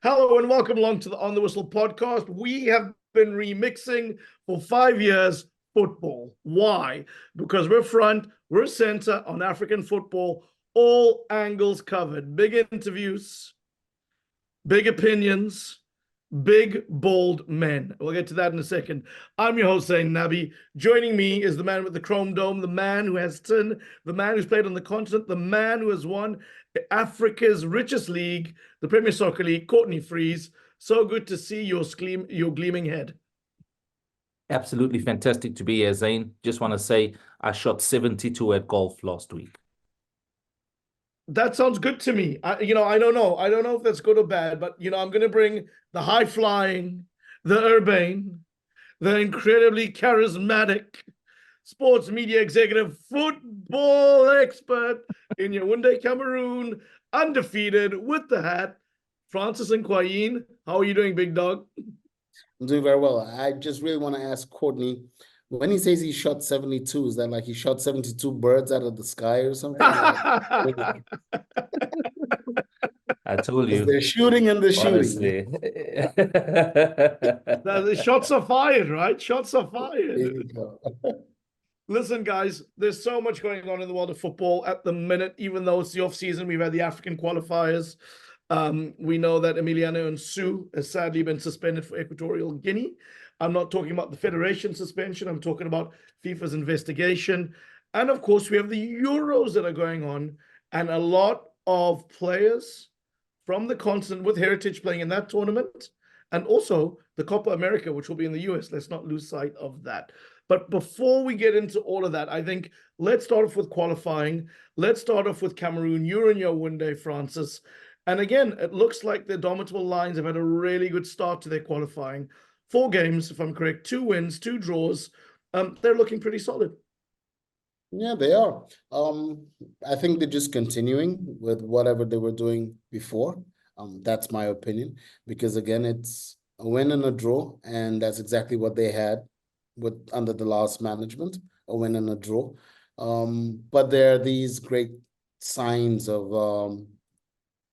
Hello and welcome along to the On the Whistle podcast. We have been remixing for 5 years football. Why? Because we're front, we're center on African football, all angles covered. Big interviews, big opinions, big, bold men. We'll get to that in a second. I'm your host, Zayn Nabbi. Joining me is the man with the chrome dome, the man who has tin, the man who's played on the continent, the man who has won Africa's richest league, the Premier Soccer League, Courtney Freese. So good to see your gleaming head. Absolutely fantastic to be here, Zayn. Just want to say I shot 72 at golf last week. That sounds good to me. I don't know. I don't know if that's good or bad, but, I'm going to bring the high-flying, the urbane, the incredibly charismatic sports media executive, football expert in Yaoundé, Cameroon, undefeated with the hat, Francis Nkwain. How are you doing, big dog? I'm doing very well. I just really want to ask Courtney, when he says he shot 72, is that like he shot 72 birds out of the sky or something? I told you. They're shooting and they're Honestly. shooting. The shots are fired, right? Shots are fired. There you go. Listen, guys, there's so much going on in the world of football at the minute, even though it's the off-season. We've had the African qualifiers. We know that Emiliano and Sue has sadly been suspended for Equatorial Guinea. I'm not talking about the Federation suspension. I'm talking about FIFA's investigation. And of course, we have the Euros that are going on, and a lot of players from the continent with heritage playing in that tournament, and also the Copa America, which will be in the US. Let's not lose sight of that. But before we get into all of that, I think let's start off with qualifying. Let's start off with Cameroon. You're in Yaoundé, Francis. And again, it looks like the Indomitable Lions have had a really good start to their qualifying. 4 games, if I'm correct, 2 wins, 2 draws. They're looking pretty solid. Yeah, they are. I think they're just continuing with whatever they were doing before. That's my opinion, because again, it's a win and a draw, and that's exactly what they had under the last management, a win and a draw. But there are these great signs of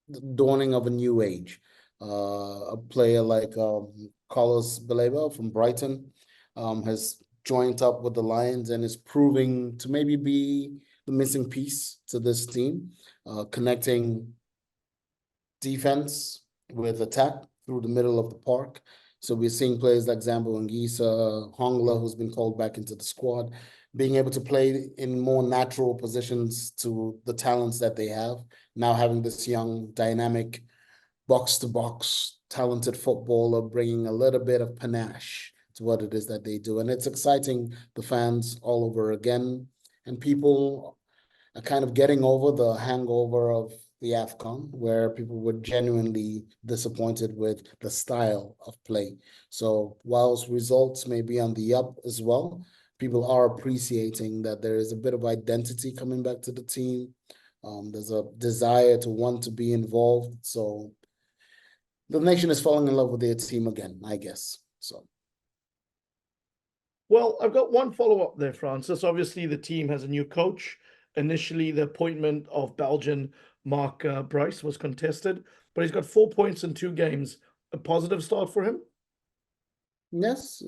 the dawning of a new age. A player like Carlos Baleba from Brighton has joined up with the Lions and is proving to maybe be the missing piece to this team, connecting defense with attack through the middle of the park. So we're seeing players like Zambo Anguissa, Hongla, who's been called back into the squad, being able to play in more natural positions to the talents that they have. Now having this young, dynamic, box-to-box, talented footballer bringing a little bit of panache to what it is that they do. And it's exciting the fans all over again. And people are kind of getting over the hangover of the AFCON, where people were genuinely disappointed with the style of play. So whilst results may be on the up as well, people are appreciating that there is a bit of identity coming back to the team. There's a desire to want to be involved. So the nation is falling in love with their team again, I guess. So. Well, I've got one follow-up there, Francis. Obviously, the team has a new coach. Initially, the appointment of Belgian Mark Bryce was contested, but he's got 4 points in 2 games. A positive start for him? Yes,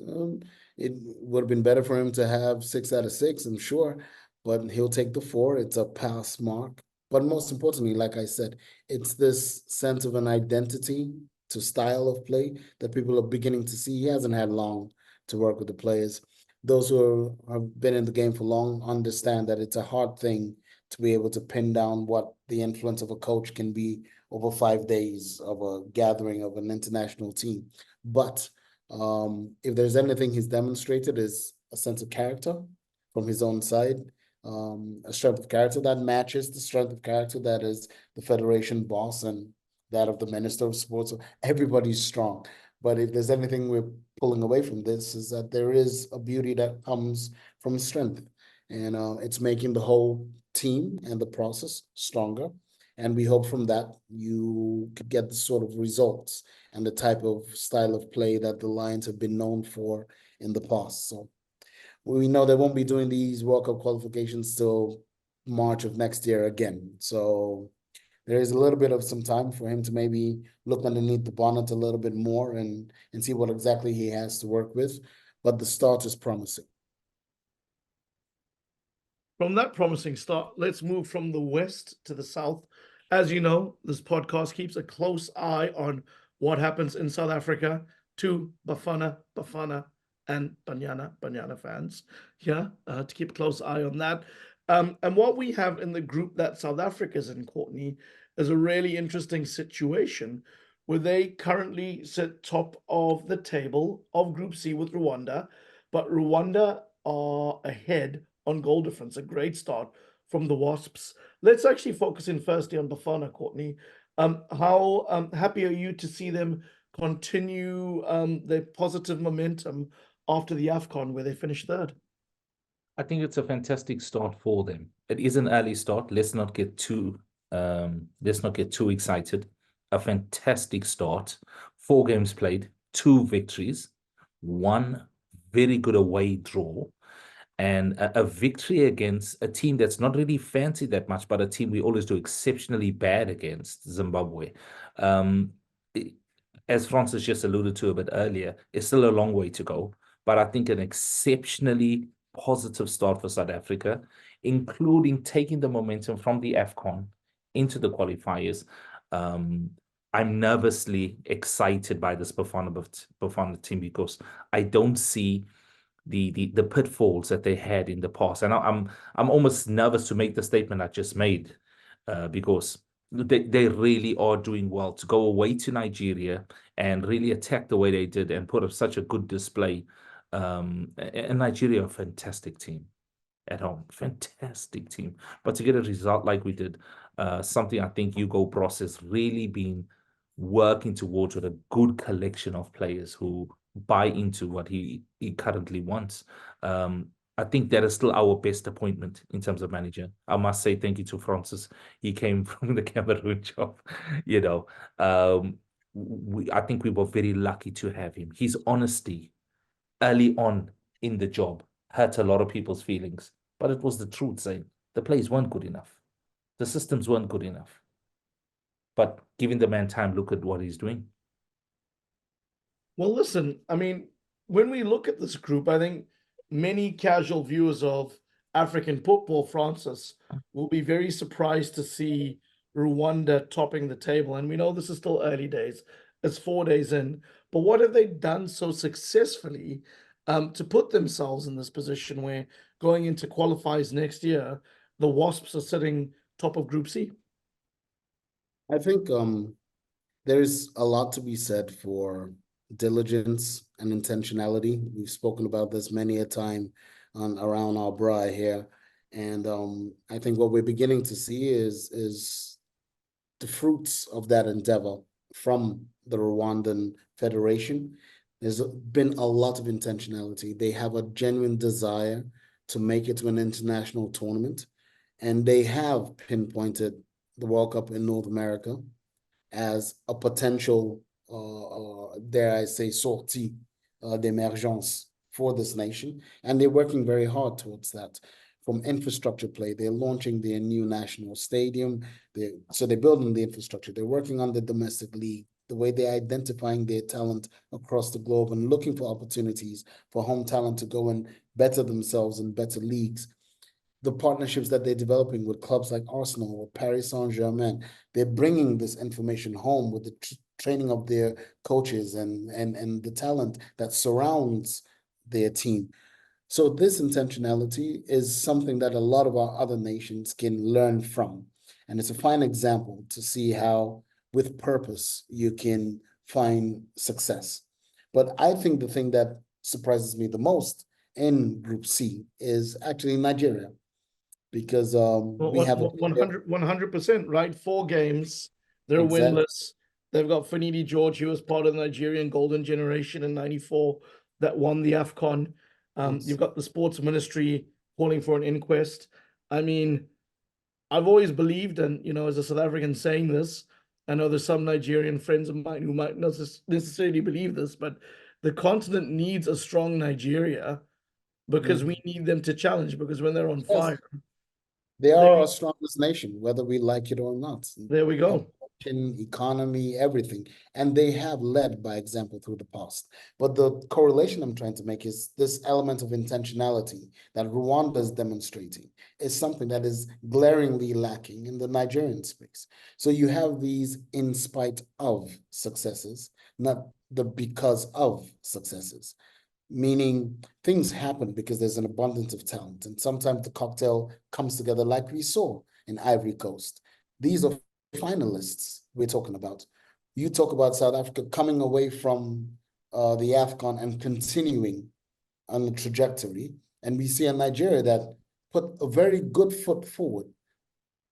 it would have been better for him to have 6 out of 6, I'm sure, but he'll take the 4. It's a pass mark. But most importantly, like I said, it's this sense of an identity to style of play that people are beginning to see. He hasn't had long to work with the players. Those who have been in the game for long understand that it's a hard thing to be able to pin down what the influence of a coach can be over 5 days of a gathering of an international team. But if there's anything he's demonstrated is a sense of character from his own side, a strength of character that matches the strength of character that is the Federation boss and that of the Minister of Sports. So everybody's strong. But if there's anything we're pulling away from this is that there is a beauty that comes from strength. And it's making the whole team and the process stronger. And we hope from that you could get the sort of results and the type of style of play that the Lions have been known for in the past. So we know they won't be doing these World Cup qualifications till March of next year again. So there is a little bit of some time for him to maybe look underneath the bonnet a little bit more and see what exactly he has to work with. But the start is promising. From that promising start, let's move from the west to the south. As you know, this podcast keeps a close eye on what happens in South Africa to Bafana, and Banyana fans. Yeah, to keep a close eye on that. And what we have in the group that South Africa's in, Courtney, is a really interesting situation where they currently sit top of the table of Group C with Rwanda, but Rwanda are ahead on goal difference, a great start from the Wasps. Let's actually focus in firstly on Bafana, Courtney. How happy are you to see them continue their positive momentum after the AFCON where they finished third? I think it's a fantastic start for them. It is an early start. Let's not get too excited. A fantastic start. 4 games played, 2 victories, 1 very good away draw, and a victory against a team that's not really fancied that much, but a team we always do exceptionally bad against, Zimbabwe. As Francis just alluded to a bit earlier, it's still a long way to go, but I think an exceptionally positive start for South Africa, including taking the momentum from the AFCON into the qualifiers. I'm nervously excited by this Bafana team because I don't see the pitfalls that they had in the past, and I'm almost nervous to make the statement I just made, because they really are doing well to go away to Nigeria and really attack the way they did and put up such a good display. And Nigeria, a fantastic team at home, fantastic team. But to get a result like we did, something I think Hugo Bross has really been working towards with a good collection of players who buy into what he currently wants. I think that is still our best appointment in terms of manager. I must say thank you to Francis. He came from the Cameroon job, you know. I think we were very lucky to have him. His honesty early on in the job hurt a lot of people's feelings, but it was the truth, saying the players weren't good enough. The systems weren't good enough. But giving the man time, look at what he's doing. Well, listen, I mean, when we look at this group, I think many casual viewers of African football, Francis, will be very surprised to see Rwanda topping the table. And we know this is still early days. It's 4 days in. But what have they done so successfully to put themselves in this position where going into qualifiers next year, the Wasps are sitting top of Group C? I think there's a lot to be said for diligence and intentionality. We've spoken about this many a time around our braai here. And I think what we're beginning to see is the fruits of that endeavor from the Rwandan Federation. There's been a lot of intentionality. They have a genuine desire to make it to an international tournament, and they have pinpointed the World Cup in North America as a potential, dare I say, sortie d'émergence for this nation. And they're working very hard towards that. From infrastructure play, they're launching their new national stadium. So they're building the infrastructure. They're working on the domestic league, the way they're identifying their talent across the globe and looking for opportunities for home talent to go and better themselves in better leagues. The partnerships that they're developing with clubs like Arsenal or Paris Saint-Germain, they're bringing this information home with the training of their coaches and the talent that surrounds their team. So this intentionality is something that a lot of our other nations can learn from. And it's a fine example to see how, with purpose, you can find success. But I think the thing that surprises me the most in Group C is actually Nigeria. Because we have 100%, right? 4 games, they're winless. They've got Finidi George, who was part of the Nigerian golden generation in '94 that won the AFCON. You've got the sports ministry calling for an inquest. I mean, I've always believed, and as a South African saying this, I know there's some Nigerian friends of mine who might not necessarily believe this, but the continent needs a strong Nigeria because we need them to challenge, because when they're on fire, They are our strongest nation, whether we like it or not. There we go. Economy, everything. And they have led by example through the past. But the correlation I'm trying to make is this element of intentionality that Rwanda is demonstrating is something that is glaringly lacking in the Nigerian space. So you have these in spite of successes, not the because of successes. Meaning things happen because there's an abundance of talent. And sometimes the cocktail comes together like we saw in Ivory Coast. These are finalists we're talking about. You talk about South Africa coming away from the AFCON and continuing on the trajectory. And we see a Nigeria that put a very good foot forward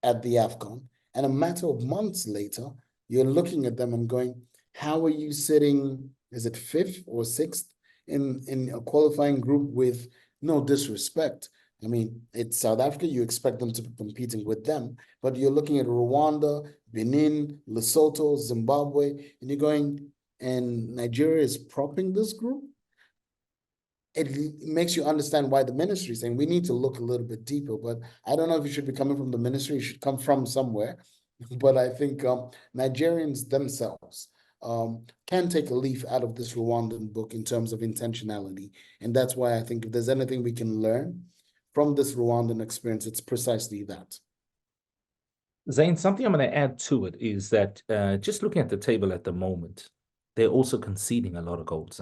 at the AFCON. And a matter of months later, you're looking at them and going, how are you sitting, is it 5th or 6th in a qualifying group with no disrespect? I mean, it's South Africa, you expect them to be competing with them, but you're looking at Rwanda, Benin, Lesotho, Zimbabwe, and you're going, and Nigeria is propping this group? It makes you understand why the ministry is saying we need to look a little bit deeper, but I don't know if you should be coming from the ministry, you should come from somewhere. But I think Nigerians themselves can take a leaf out of this Rwandan book in terms of intentionality. And that's why I think if there's anything we can learn from this Rwandan experience, it's precisely that. Zayn, something I'm going to add to it is that just looking at the table at the moment, they're also conceding a lot of goals.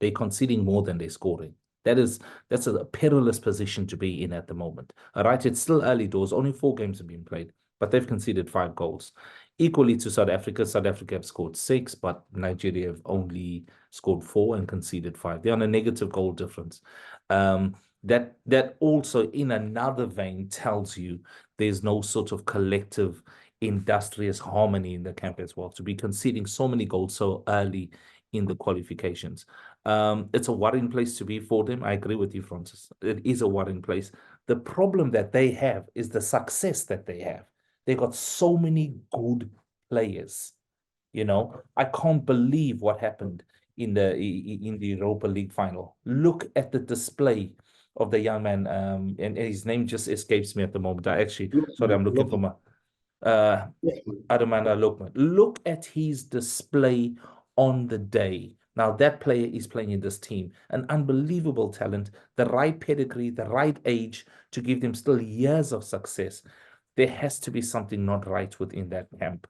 They're conceding more than they're scoring. That's a perilous position to be in at the moment. All right, it's still early doors. Only 4 games have been played, but they've conceded 5 goals. Equally to South Africa. South Africa have scored 6, but Nigeria have only scored 4 and conceded 5. They're on a negative goal difference. That also, in another vein, tells you there's no sort of collective industrious harmony in the camp as well. To be conceding so many goals so early in the qualifications. It's a worrying place to be for them. I agree with you, Francis. It is a worrying place. The problem that they have is the success that they have. They got so many good players. I can't believe what happened in the Europa League final. Look at the display of the young man, and his name just escapes me at the moment. I'm looking for my Adamanda Lokman. Look at his display on the day. Now that player is playing in this team, an unbelievable talent, the right pedigree, the right age to give them still years of success. There has to be something not right within that camp.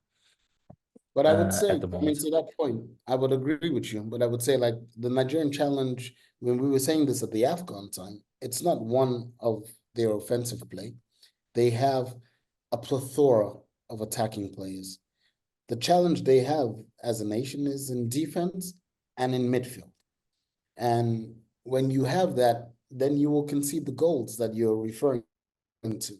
But I would say, to that point, I would agree with you. But I would say, like the Nigerian challenge, when we were saying this at the AFCON time, it's not one of their offensive play. They have a plethora of attacking players. The challenge they have as a nation is in defense and in midfield. And when you have that, then you will concede the goals that you're referring to.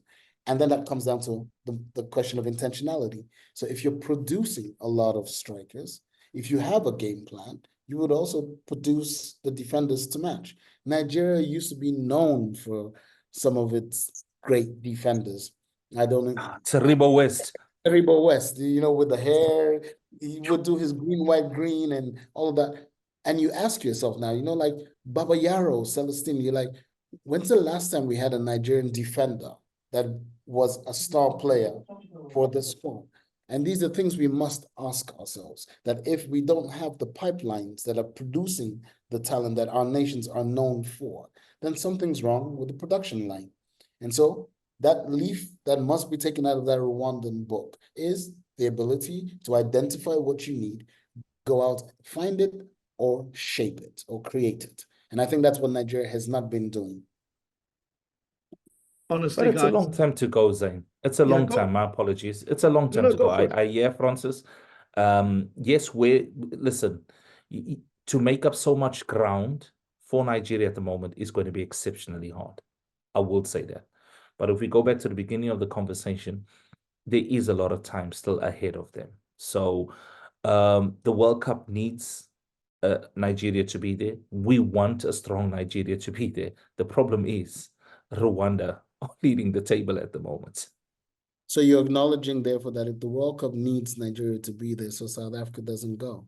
And then that comes down to the question of intentionality. So if you're producing a lot of strikers, if you have a game plan, you would also produce the defenders to match. Nigeria used to be known for some of its great defenders. I don't know. Taribo West. Taribo West, with the hair, he would do his green, white, green, and all of that. And you ask yourself now, like Baba Yaro, Celestine, you're like, when's the last time we had a Nigerian defender that was a star player for the squad? And these are things we must ask ourselves, that if we don't have the pipelines that are producing the talent that our nations are known for, then something's wrong with the production line. And so that leaf that must be taken out of that Rwandan book is the ability to identify what you need, go out, find it, or shape it, or create it. And I think that's what Nigeria has not been doing. Honestly, but it's a long time to go, Zayn. It's a long time. My apologies. It's a long time to go. I hear, Francis. Yes, listen, to make up so much ground for Nigeria at the moment is going to be exceptionally hard. I will say that. But if we go back to the beginning of the conversation, there is a lot of time still ahead of them. So the World Cup needs Nigeria to be there. We want a strong Nigeria to be there. The problem is Rwanda are leading the table at the moment. So you're acknowledging, therefore, that if the World Cup needs Nigeria to be there, so South Africa doesn't go?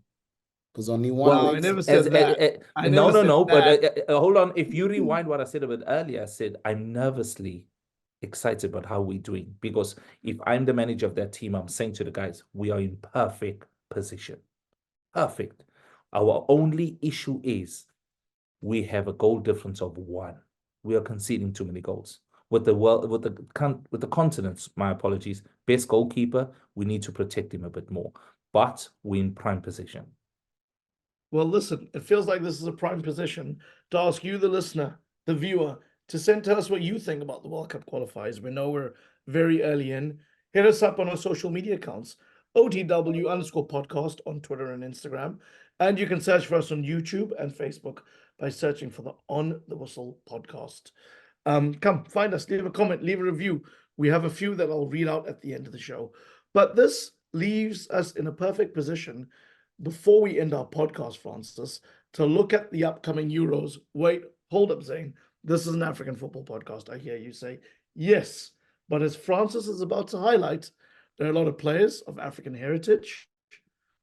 Because only one. Well, I never said that. No. But hold on. If you rewind what I said a bit earlier, I said I'm nervously excited about how we're doing, because if I'm the manager of that team, I'm saying to the guys, we are in perfect position. Perfect. Our only issue is we have a goal difference of 1. We are conceding too many goals. With the continent's, my apologies, best goalkeeper, we need to protect him a bit more. But we're in prime position. Well, listen, it feels like this is a prime position to ask you, the listener, the viewer, to send to us what you think about the World Cup qualifiers. We know we're very early in. Hit us up on our social media accounts, OTW_podcast on Twitter and Instagram. And you can search for us on YouTube and Facebook by searching for the On the Whistle podcast. Come, find us, leave a comment, leave a review. We have a few that I'll read out at the end of the show. But this leaves us in a perfect position before we end our podcast, Francis, to look at the upcoming Euros. Wait, hold up, Zayn. This is an African football podcast. I hear you say yes. But as Francis is about to highlight, there are a lot of players of African heritage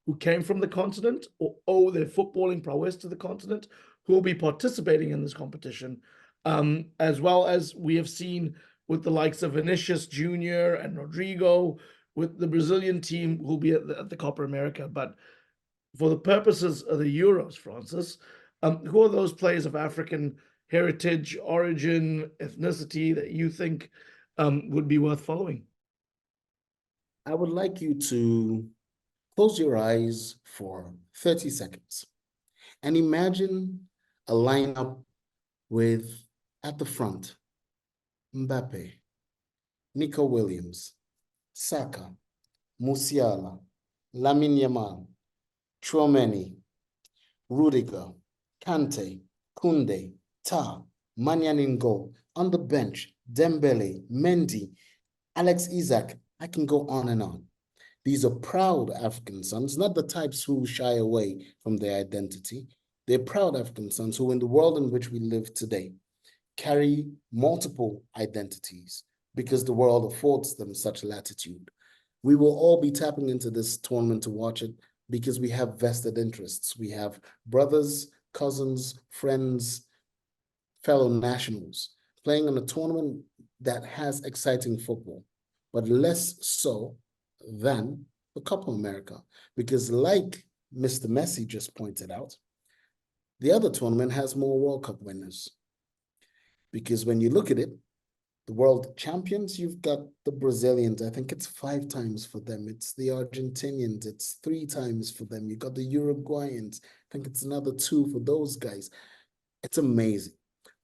who came from the continent or owe their footballing prowess to the continent who will be participating in this competition, as well as we have seen with the likes of Vinicius Jr. and Rodrigo, with the Brazilian team who will be at the Copa America. But for the purposes of the Euros, Francis, who are those players of African heritage, origin, ethnicity that you think would be worth following? I would like you to close your eyes for 30 seconds and imagine a lineup with, at the front, Mbappe, Nico Williams, Saka, Musiala, Lamine Yamal, Tchouaméni, Rudiger, Kante, Koundé, Ta, Manyan in goal. On the bench, Dembele, Mendy, Alex Isak. I can go on and on. These are proud African sons, not the types who shy away from their identity. They're proud African sons who, in the world in which we live today, carry multiple identities because the world affords them such latitude. We will all be tapping into this tournament to watch it because we have vested interests. We have brothers, cousins, friends, fellow nationals playing in a tournament that has exciting football, but less so than the Copa America. Because like Mr. Messi just pointed out, the other tournament has more World Cup winners. Because when you look at it, the world champions, you've got the Brazilians. I think it's 5 times for them. It's the Argentinians. It's 3 times for them. You got the Uruguayans. I think it's another 2 for those guys. It's amazing.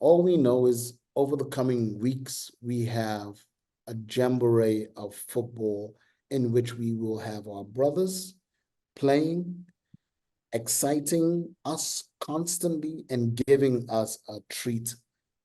All we know is over the coming weeks, we have a jamboree of football in which we will have our brothers playing, exciting us constantly and giving us a treat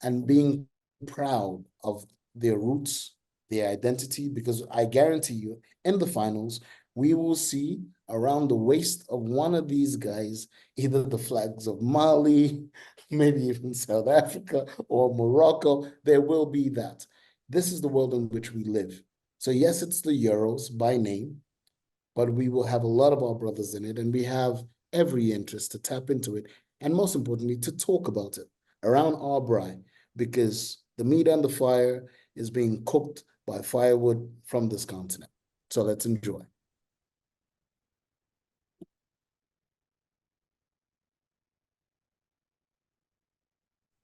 and being proud of their roots, their identity, because I guarantee you in the finals, we will see around the waist of one of these guys, either the flags of Mali, maybe even South Africa or Morocco. There will be that. This is the world in which we live. So yes, it's the Euros by name, but we will have a lot of our brothers in it, and we have every interest to tap into it, and most importantly, to talk about it around our braai, because the meat and the fire is being cooked by firewood from this continent. So let's enjoy.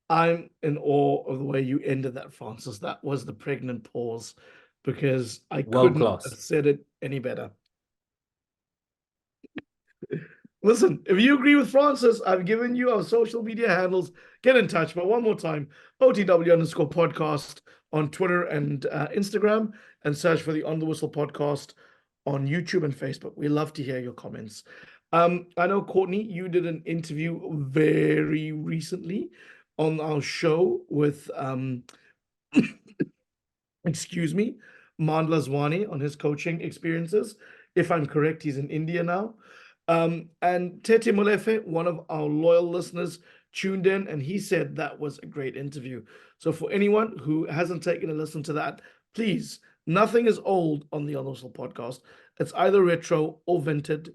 I'm in awe of the way you ended that, Francis. That was the pregnant pause, because I World couldn't have class. said it any better. Listen, if you agree with Francis, I've given you our social media handles. Get in touch. But one more time, OTW_podcast on Twitter and Instagram, and search for the On the Whistle podcast on YouTube and Facebook. We love to hear your comments. I know, Courtney, you did an interview very recently on our show with, excuse me, Mandla Zwani on his coaching experiences. If I'm correct, he's in India now. And Tete Molefe, one of our loyal listeners, tuned in, and he said that was a great interview. So for anyone who hasn't taken a listen to that, please, nothing is old on the On the Whistle podcast. It's either retro or vintage.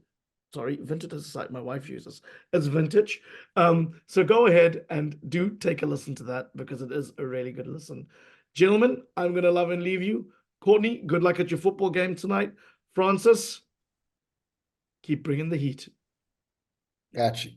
Sorry, vintage is a site my wife uses. It's vintage. So go ahead and do take a listen to that, because it is a really good listen. Gentlemen, I'm going to love and leave you. Courtney, good luck at your football game tonight. Francis, keep bringing the heat. Got you.